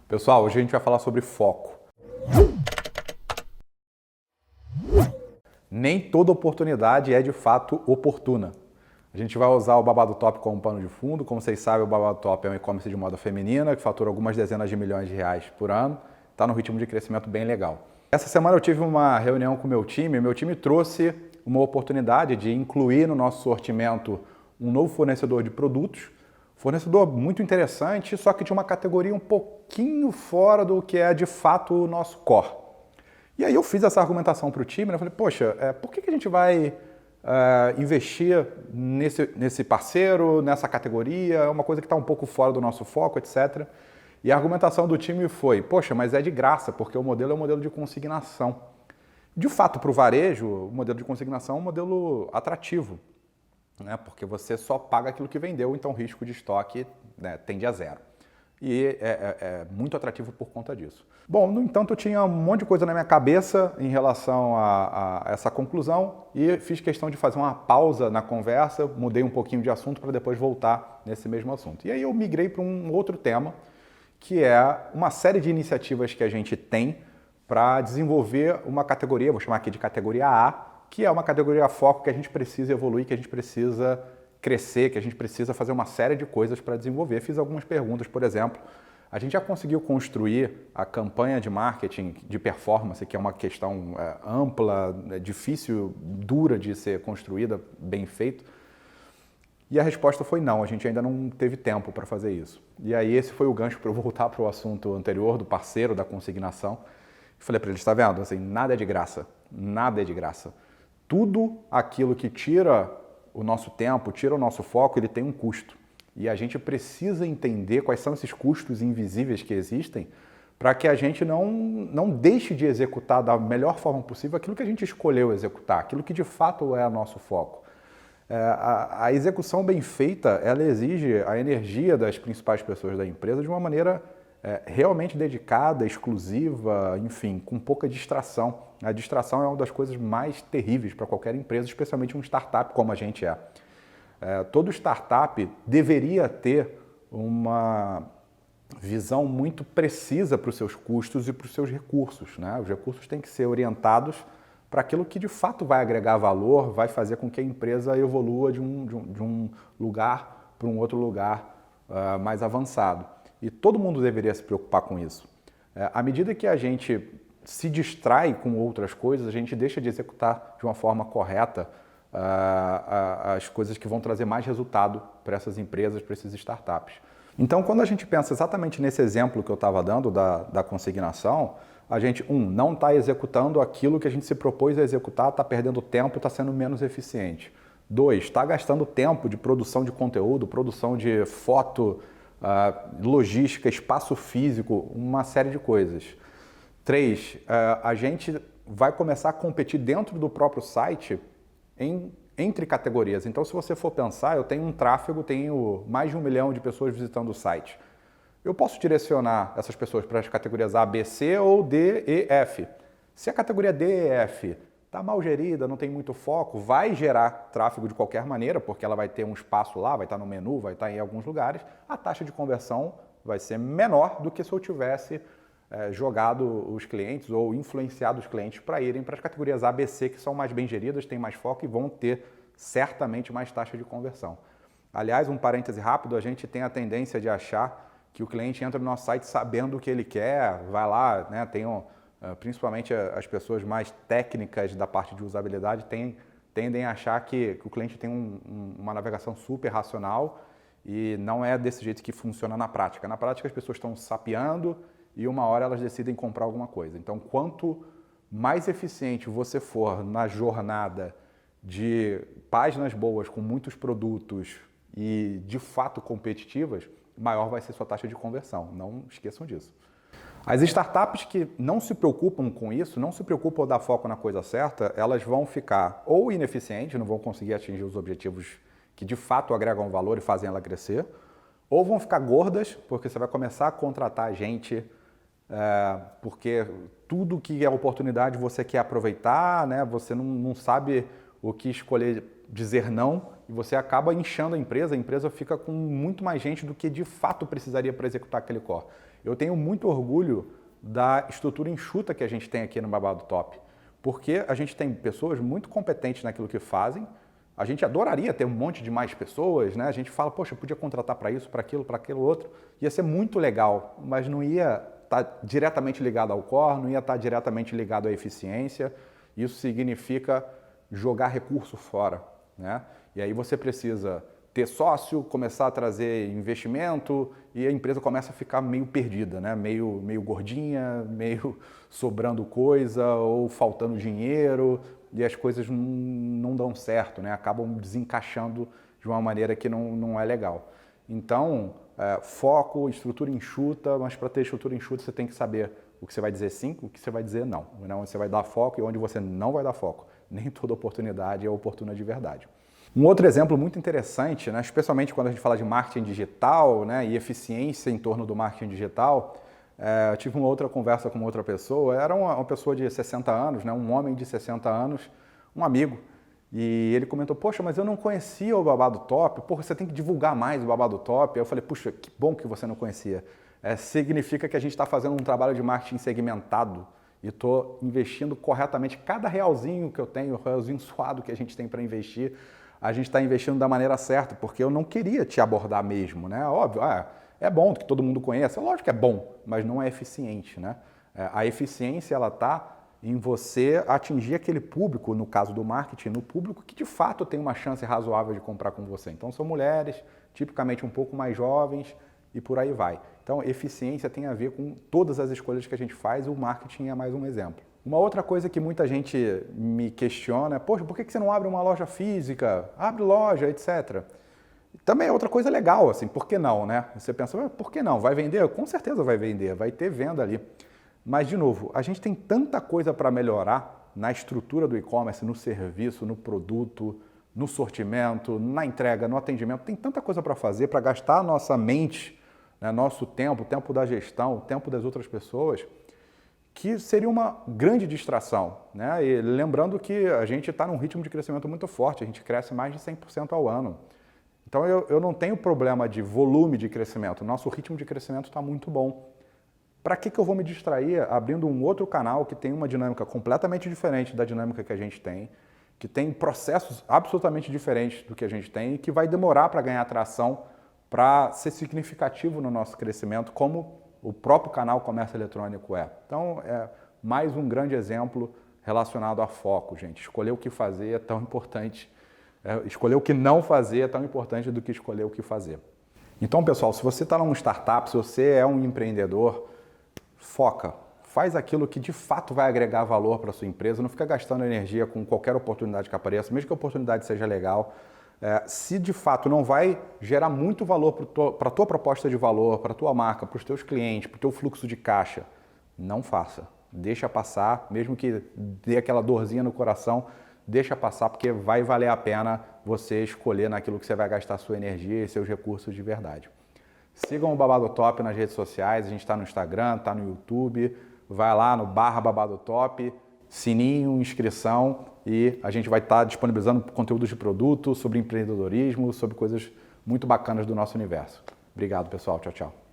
Pessoal, hoje a gente vai falar sobre foco. Nem toda oportunidade é de fato oportuna. A gente vai usar o Babado Top como pano de fundo. Como vocês sabem, o Babado Top é um e-commerce de moda feminina que fatura algumas dezenas de milhões de reais por ano. Está num ritmo de crescimento bem legal. Essa semana eu tive uma reunião com o meu time. Meu time trouxe uma oportunidade de incluir no nosso sortimento um novo fornecedor de produtos. Fornecedor muito interessante, só que de uma categoria um pouquinho fora do que é de fato o nosso core. E aí eu fiz essa argumentação para o time, né? Eu falei, poxa, por que a gente vai investir nesse parceiro, nessa categoria? É uma coisa que está um pouco fora do nosso foco, etc. E a argumentação do time foi, poxa, mas é de graça, porque o modelo é um modelo de consignação. De fato, para o varejo, o modelo de consignação é um modelo atrativo, né? Porque você só paga aquilo que vendeu, então o risco de estoque, né, tende a zero. E é muito atrativo por conta disso. Bom, no entanto, eu tinha um monte de coisa na minha cabeça em relação a essa conclusão e fiz questão de fazer uma pausa na conversa, mudei um pouquinho de assunto para depois voltar nesse mesmo assunto. E aí eu migrei para um outro tema, que é uma série de iniciativas que a gente tem para desenvolver uma categoria, vou chamar aqui de categoria A, que é uma categoria a foco que a gente precisa evoluir, que a gente precisa crescer, que a gente precisa fazer uma série de coisas para desenvolver. Fiz algumas perguntas, por exemplo, a gente já conseguiu construir a campanha de marketing de performance, que é uma questão ampla, difícil, dura de ser construída, bem feito? E a resposta foi não, a gente ainda não teve tempo para fazer isso. E aí esse foi o gancho para eu voltar para o assunto anterior, do parceiro, da consignação. Falei para ele, está vendo? Assim, nada é de graça, nada é de graça. Tudo aquilo que tira o nosso tempo, tira o nosso foco, ele tem um custo. E a gente precisa entender quais são esses custos invisíveis que existem para que a gente não deixe de executar da melhor forma possível aquilo que a gente escolheu executar, aquilo que de fato é o nosso foco. A execução bem feita, ela exige a energia das principais pessoas da empresa de uma maneira realmente dedicada, exclusiva, enfim, com pouca distração. A distração é uma das coisas mais terríveis para qualquer empresa, especialmente um startup como a gente é. Todo startup deveria ter uma visão muito precisa para os seus custos e para os seus recursos, né? Os recursos têm que ser orientados para aquilo que de fato vai agregar valor, vai fazer com que a empresa evolua de um lugar para um outro lugar mais avançado. E todo mundo deveria se preocupar com isso. À medida que a gente se distrai com outras coisas, a gente deixa de executar de uma forma correta as coisas que vão trazer mais resultado para essas empresas, para esses startups. Então, quando a gente pensa exatamente nesse exemplo que eu estava dando da consignação, a gente, não está executando aquilo que a gente se propôs a executar, está perdendo tempo, está sendo menos eficiente. 2, está gastando tempo de produção de conteúdo, produção de foto, logística, espaço físico, uma série de coisas. 3, a gente vai começar a competir dentro do próprio site entre categorias. Então, se você for pensar, eu tenho um tráfego, tenho mais de 1 milhão de pessoas visitando o site. Eu posso direcionar essas pessoas para as categorias A, B, C ou D, E, F. Se a categoria D e F está mal gerida, não tem muito foco, vai gerar tráfego de qualquer maneira, porque ela vai ter um espaço lá, vai estar no menu, vai estar em alguns lugares, a taxa de conversão vai ser menor do que se eu tivesse jogado os clientes ou influenciado os clientes para irem para as categorias A, B, C, que são mais bem geridas, têm mais foco e vão ter certamente mais taxa de conversão. Aliás, um parêntese rápido, a gente tem a tendência de achar que o cliente entra no nosso site sabendo o que ele quer, vai lá, né, principalmente as pessoas mais técnicas da parte de usabilidade tendem a achar que o cliente tem uma navegação super racional e não é desse jeito que funciona na prática. Na prática, as pessoas estão sapeando e uma hora elas decidem comprar alguma coisa. Então, quanto mais eficiente você for na jornada de páginas boas, com muitos produtos e de fato competitivas, maior vai ser sua taxa de conversão. Não esqueçam disso. As startups que não se preocupam com isso, não se preocupam em dar foco na coisa certa, elas vão ficar ou ineficientes, não vão conseguir atingir os objetivos que de fato agregam valor e fazem ela crescer, ou vão ficar gordas, porque você vai começar a contratar gente, porque tudo que é oportunidade você quer aproveitar, né? Você não sabe o que escolher dizer não, e você acaba inchando a empresa fica com muito mais gente do que de fato precisaria para executar aquele core. Eu tenho muito orgulho da estrutura enxuta que a gente tem aqui no Babado Top, porque a gente tem pessoas muito competentes naquilo que fazem. A gente adoraria ter um monte de mais pessoas, né? A gente fala, poxa, podia contratar para isso, para aquilo outro. Ia ser muito legal, mas não ia estar diretamente ligado ao core, não ia estar diretamente ligado à eficiência. Isso significa jogar recurso fora, né? E aí você precisa ter sócio, começar a trazer investimento e a empresa começa a ficar meio perdida, né? Meio gordinha, meio sobrando coisa ou faltando dinheiro e as coisas não dão certo, né? Acabam desencaixando de uma maneira que não é legal. Então, foco, estrutura enxuta, mas para ter estrutura enxuta você tem que saber o que você vai dizer sim, o que você vai dizer não. Onde você vai dar foco e onde você não vai dar foco. Nem toda oportunidade é oportuna de verdade. Um outro exemplo muito interessante, né, especialmente quando a gente fala de marketing digital, né, e eficiência em torno do marketing digital, eu tive uma outra conversa com outra pessoa, era uma pessoa de 60 anos, né, um homem de 60 anos, um amigo, e ele comentou, poxa, mas eu não conhecia o Babado Top, porra, você tem que divulgar mais o Babado Top. Aí eu falei, puxa, que bom que você não conhecia. Significa que a gente está fazendo um trabalho de marketing segmentado e estou investindo corretamente. Cada realzinho que eu tenho, o realzinho suado que a gente tem para investir, a gente está investindo da maneira certa, porque eu não queria te abordar mesmo, né? Óbvio, é bom que todo mundo conheça, lógico que é bom, mas não é eficiente, né? A eficiência, ela está em você atingir aquele público, no caso do marketing, no público que de fato tem uma chance razoável de comprar com você. Então são mulheres, tipicamente um pouco mais jovens e por aí vai. Então eficiência tem a ver com todas as escolhas que a gente faz e o marketing é mais um exemplo. Uma outra coisa que muita gente me questiona é, poxa, por que você não abre uma loja física? Abre loja, etc. Também é outra coisa legal, assim, por que não, né? Você pensa, por que não? Vai vender? Com certeza vai vender, vai ter venda ali. Mas, de novo, a gente tem tanta coisa para melhorar na estrutura do e-commerce, no serviço, no produto, no sortimento, na entrega, no atendimento. Tem tanta coisa para fazer, para gastar a nossa mente, né, nosso tempo, o tempo da gestão, o tempo das outras pessoas, que seria uma grande distração, né? E lembrando que a gente está num ritmo de crescimento muito forte, a gente cresce mais de 100% ao ano. Então, eu não tenho problema de volume de crescimento, nosso ritmo de crescimento está muito bom. Para que eu vou me distrair abrindo um outro canal que tem uma dinâmica completamente diferente da dinâmica que a gente tem, que tem processos absolutamente diferentes do que a gente tem e que vai demorar para ganhar atração, para ser significativo no nosso crescimento, como o próprio canal comércio eletrônico é. Então, é mais um grande exemplo relacionado a foco, gente. Escolher o que fazer é tão importante, escolher o que não fazer é tão importante do que escolher o que fazer. Então, pessoal, se você está numa startup, se você é um empreendedor, foca, faz aquilo que de fato vai agregar valor para a sua empresa, não fica gastando energia com qualquer oportunidade que apareça, mesmo que a oportunidade seja legal. Se de fato não vai gerar muito valor para a tua proposta de valor, para a tua marca, para os teus clientes, para o teu fluxo de caixa, não faça. Deixa passar, mesmo que dê aquela dorzinha no coração, deixa passar, porque vai valer a pena você escolher naquilo que você vai gastar sua energia e seus recursos de verdade. Sigam o Babado Top nas redes sociais, a gente está no Instagram, está no YouTube, vai lá no /BabadoTop, sininho, inscrição e a gente vai estar disponibilizando conteúdos de produto, sobre empreendedorismo, sobre coisas muito bacanas do nosso universo. Obrigado, pessoal. Tchau, tchau.